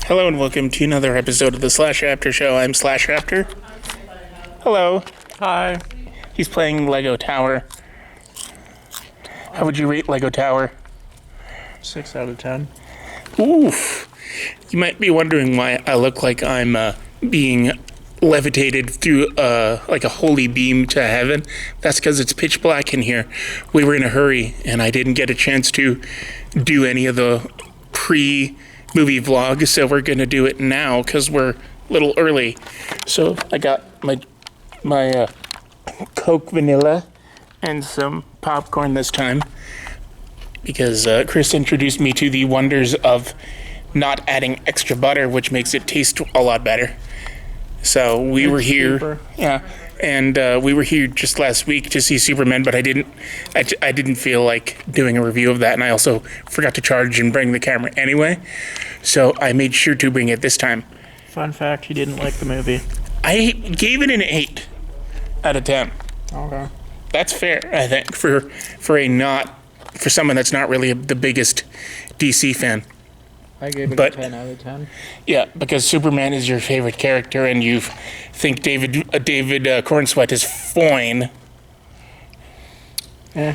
Hello and welcome to another episode of the Slash Raptor Show. I'm Slash Raptor. Hello. Hi. He's playing Lego Tower. How would you rate Lego Tower? 6 out of 10. Oof. You might be wondering why I look like I'm being levitated through like a holy beam to heaven. That's because it's pitch black in here. We were in a hurry and I didn't get a chance to do any of the pre-movie vlog, so we're going to do it now because we're a little early. So I got my Coke vanilla and some popcorn this time because Chris introduced me to the wonders of not adding extra butter, which makes it taste a lot better. So we were here, and we were here just last week to see Superman, but I didn't feel like doing a review of that, and I also forgot to charge and bring the camera anyway, so I made sure to bring it this time. Fun fact, you didn't like the movie. I gave it an 8 out of 10. Okay. That's fair, I think, for someone that's not really the biggest DC fan. I gave it a 10 out of 10. Yeah, because Superman is your favorite character, and you think David Cornsweet is fine. Eh.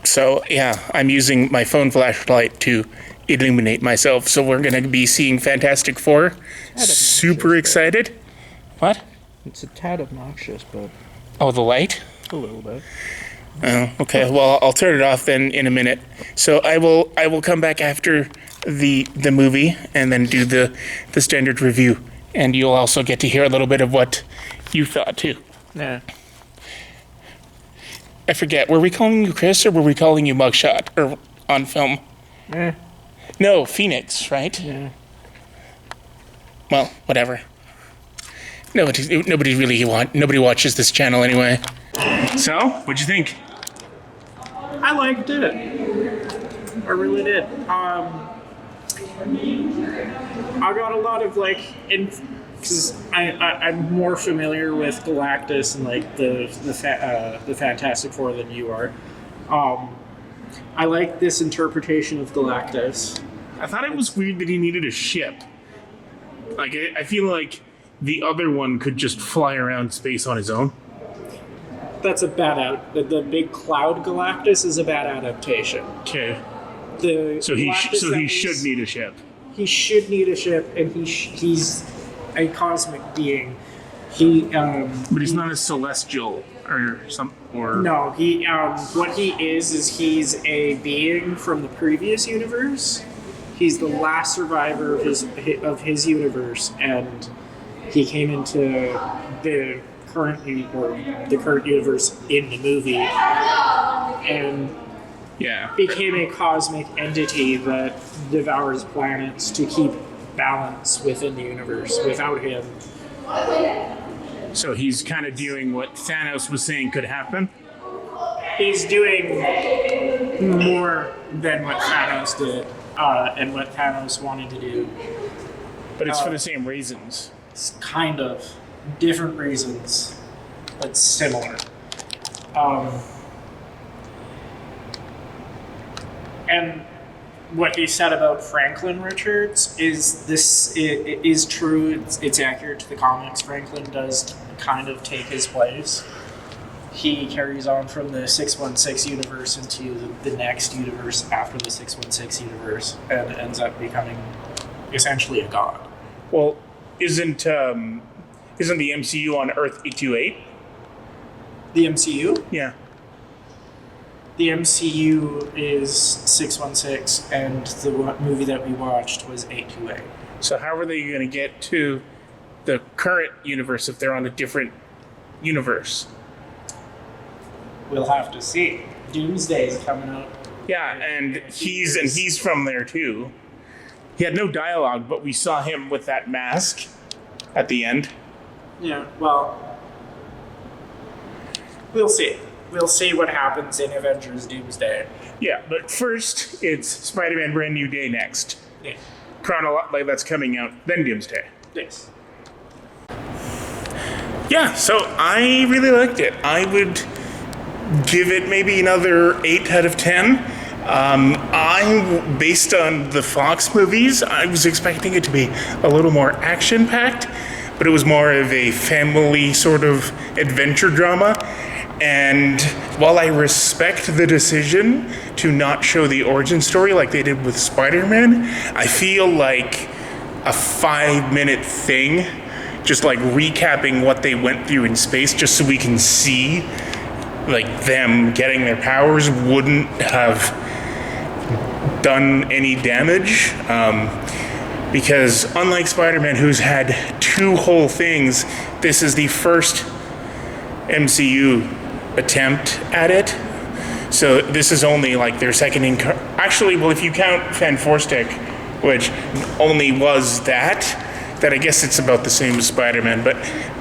So yeah, I'm using my phone flashlight to illuminate myself. So we're gonna be seeing Fantastic Four. Super excited. What? It's a tad obnoxious, but Oh, the light? a little bit. Oh, okay. Well, I'll turn it off then in a minute. So I will come back after the movie and then do the standard review, and you'll also get to hear a little bit of what you thought too. Yeah. I forget. Were we calling you Chris or were we calling you Mugshot or on film? Eh. No, Phoenix, right? Yeah. Well, whatever. Nobody watches this channel anyway. So, what'd you think? I liked it. I really did. I got a lot of because I'm more familiar with Galactus and the Fantastic Four than you are. I like this interpretation of Galactus. I thought it was weird that he needed a ship. Like, I feel like the other one could just fly around space on his own. That's a bad the big cloud Galactus is a bad adaptation. Okay. So he should need a ship. He should need a ship, and he's a cosmic being. But he's not a celestial or some or. No, what he is he's a being from the previous universe. He's the last survivor of his universe, and he came into the current universe in the movie, and became a cosmic entity that devours planets to keep balance within the universe. Without him, so he's kind of doing what Thanos was saying could happen. He's doing more than what Thanos did, and what Thanos wanted to do. But it's for the same reasons. It's kind of different reasons, but similar. And what he said about Franklin Richards is true. It's accurate to the comics. Franklin does kind of take his place. He carries on from the 616 universe into the next universe after the 616 universe, and ends up becoming essentially a god. Well, isn't the MCU on Earth 828? The MCU? Yeah. The MCU is 616, and the movie that we watched was 828. So how are they going to get to the current universe if they're on a different universe? We'll have to see. Doomsday is coming out. Yeah, and he's from there too. He had no dialogue, but we saw him with that mask at the end. Yeah, well, we'll see. We'll see what happens in Avengers Doomsday. Yeah, but first, it's Spider-Man Brand New Day next. Yeah. That's coming out, then Doomsday. Yes. Yeah, so I really liked it. I would give it maybe another 8 out of 10. I'm based on the Fox movies. I was expecting it to be a little more action-packed, but it was more of a family sort of adventure drama. And while I respect the decision to not show the origin story like they did with Spider-Man, I feel like a 5-minute thing, just like recapping what they went through in space, just so we can see like them getting their powers, wouldn't have done any damage. Because unlike Spider-Man, who's had 2 whole things, this is the first MCU attempt at it. So this is only like their second actually, well, if you count Fan Four Stick, which only was that I guess it's about the same as Spider-Man, but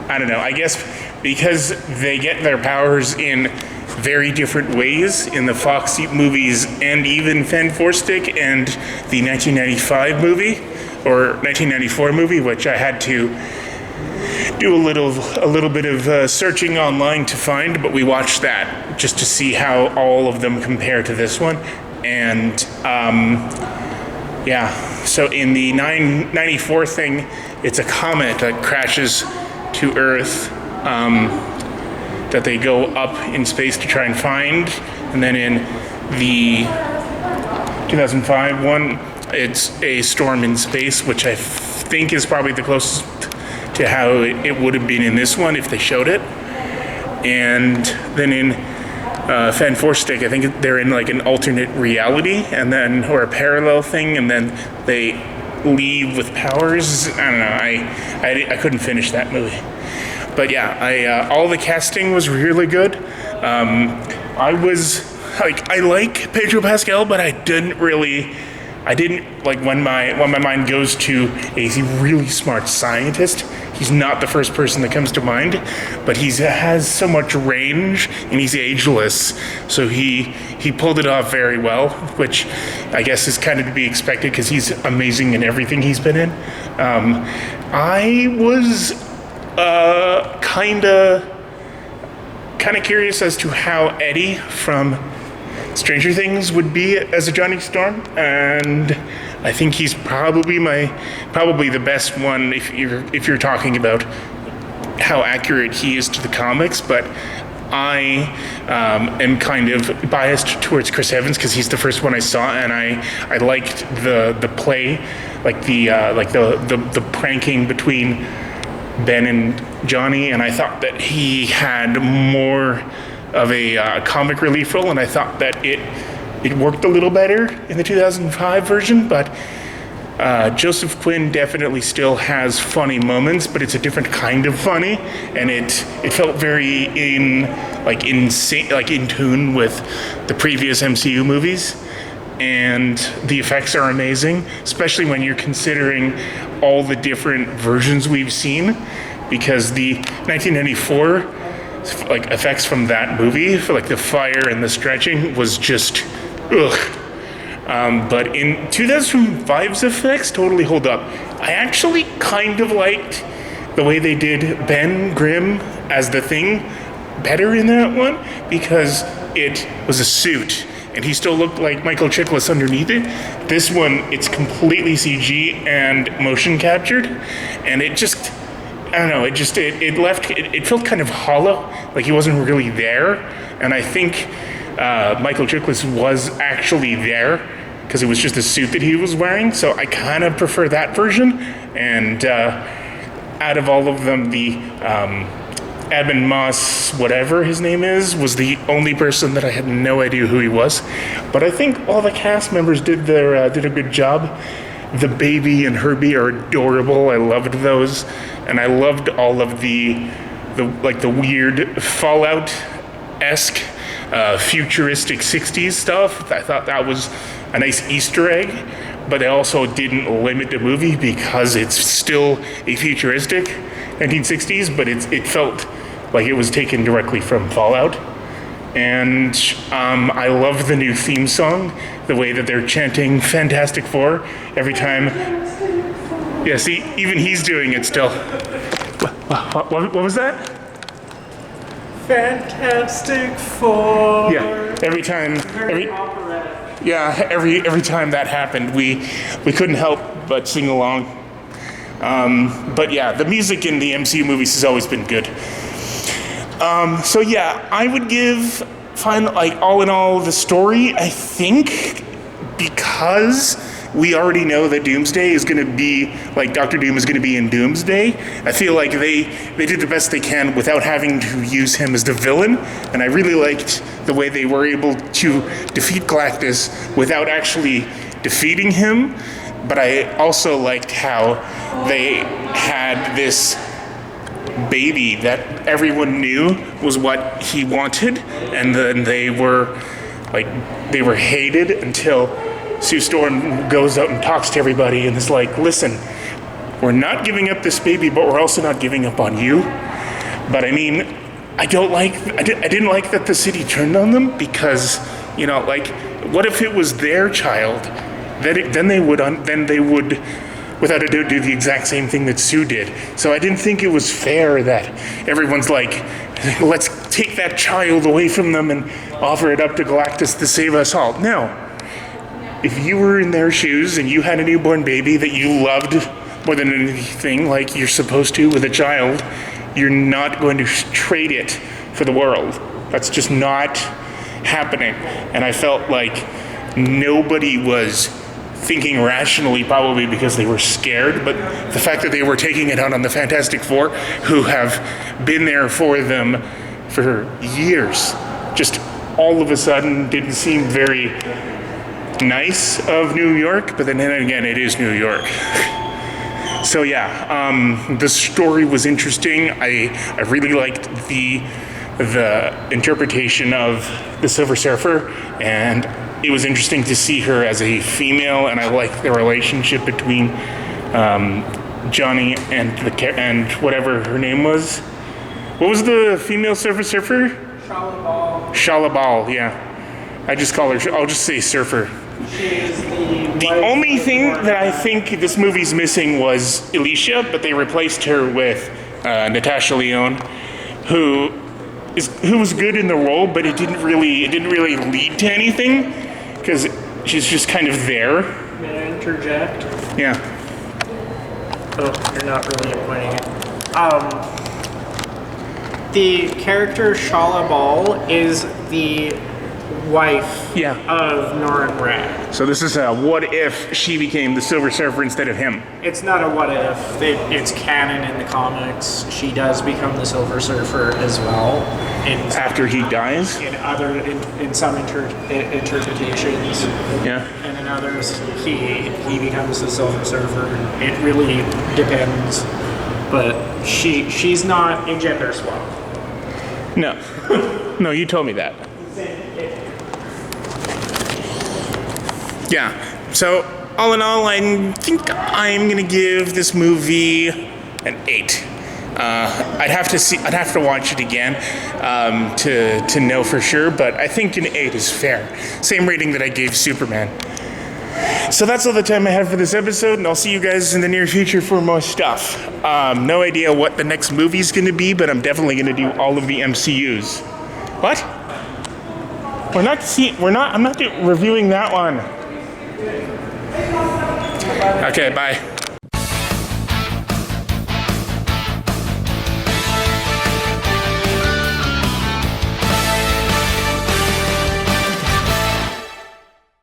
I don't know. I guess because they get their powers in very different ways in the Fox movies and even Fan Four Stick and the 1995 movie or 1994 movie, which I had to do a little bit of searching online to find, but we watched that just to see how all of them compare to this one. And yeah, so in the 994 thing, it's a comet that crashes to Earth that they go up in space to try and find. And then in the 2005 one, it's a storm in space, which I think is probably the closest to how it would have been in this one if they showed it. And then in Fan Four Stick, I think they're in like an alternate reality, and then or a parallel thing, and then they leave with powers. I don't know. I couldn't finish that movie, but yeah, all the casting was really good. I was like, I like Pedro Pascal, but I didn't like when my mind goes to a really smart scientist. He's not the first person that comes to mind, but he has so much range and he's ageless. So he pulled it off very well, which I guess is kind of to be expected because he's amazing in everything he's been in. I was kind of curious as to how Eddie from Stranger Things would be as a Johnny Storm, and I think he's probably the best one if you're talking about how accurate he is to the comics. But I am kind of biased towards Chris Evans because he's the first one I saw, and I liked the play, like the pranking between Ben and Johnny, and I thought that he had more of a comic relief role, and I thought that it worked a little better in the 2005 version, but Joseph Quinn definitely still has funny moments, but it's a different kind of funny, and it felt very in tune with the previous MCU movies, and the effects are amazing, especially when you're considering all the different versions we've seen, because the 1994 like effects from that movie, for like the fire and the stretching, was just ugh. But in 2005's effects totally hold up. I actually kind of liked the way they did Ben Grimm as the Thing better in that one, because it was a suit and he still looked like Michael Chiklis underneath it. This one, it's completely CG and motion captured, and it just, I don't know, it felt kind of hollow, like he wasn't really there. And I think Michael Chiklis was actually there because it was just a suit that he was wearing. So I kind of prefer that version. And out of all of them, the Eben Moss, whatever his name is, was the only person that I had no idea who he was. But I think all the cast members did a good job. The baby and Herbie are adorable. I loved those. And I loved all of the weird Fallout-esque futuristic 60s stuff. I thought that was a nice Easter egg, but it also didn't limit the movie because it's still a futuristic 1960s, but it felt like it was taken directly from Fallout. And I love the new theme song, the way that they're chanting Fantastic Four every time. Yeah, see, even he's doing it still. What was that? Fantastic Four. Yeah, every time. Very operatic. Yeah, every time that happened, we couldn't help but sing along. But yeah, the music in the MCU movies has always been good. So yeah, I would give all in all the story, I think, because we already know that Doomsday is going to be, Doctor Doom is going to be in Doomsday. I feel like they did the best they can without having to use him as the villain, and I really liked the way they were able to defeat Galactus without actually defeating him, but I also liked how they had this baby that everyone knew was what he wanted, and then they were hated until Sue Storm goes out and talks to everybody and is like, listen, we're not giving up this baby, but we're also not giving up on you. But I mean, I didn't like that the city turned on them, because, what if it was their child? Then they would, without a doubt, do the exact same thing that Sue did. So I didn't think it was fair that everyone's like, let's take that child away from them and offer it up to Galactus to save us all. No. If you were in their shoes and you had a newborn baby that you loved more than anything, like you're supposed to with a child, you're not going to trade it for the world. That's just not happening. And I felt like nobody was thinking rationally, probably because they were scared, but the fact that they were taking it out on the Fantastic Four, who have been there for them for years, just all of a sudden didn't seem very nice of New York, but then again, it is New York. So yeah, the story was interesting. I really liked the interpretation of the Silver Surfer, and it was interesting to see her as a female, and I liked the relationship between Johnny and whatever her name was. What was the female Silver Surfer? Shala Bal, yeah. I'll just say Surfer. The only thing that I think this movie's missing was Alicia, but they replaced her with Natasha Lyonne, who was good in the role, but it didn't really lead to anything, because she's just kind of there. May I interject? Yeah. Oh, you're not really pointing it. The character Shala Bal is the wife of Norrin Radd. So this is a what if she became the Silver Surfer instead of him? It's not a what if. It's canon in the comics. She does become the Silver Surfer as well. After he dies? In some interpretations. Yeah. And in others, he becomes the Silver Surfer. It really depends. But she's not a gender swap. No. No, you told me that. Yeah, so all in all, I think I'm gonna give this movie an 8. I'd have to watch it again to know for sure, but I think an 8 is fair. Same rating that I gave Superman. So that's all the time I have for this episode, and I'll see you guys in the near future for more stuff. No idea what the next movie's gonna be, but I'm definitely gonna do all of the MCUs. What? I'm not reviewing that one. Okay, bye.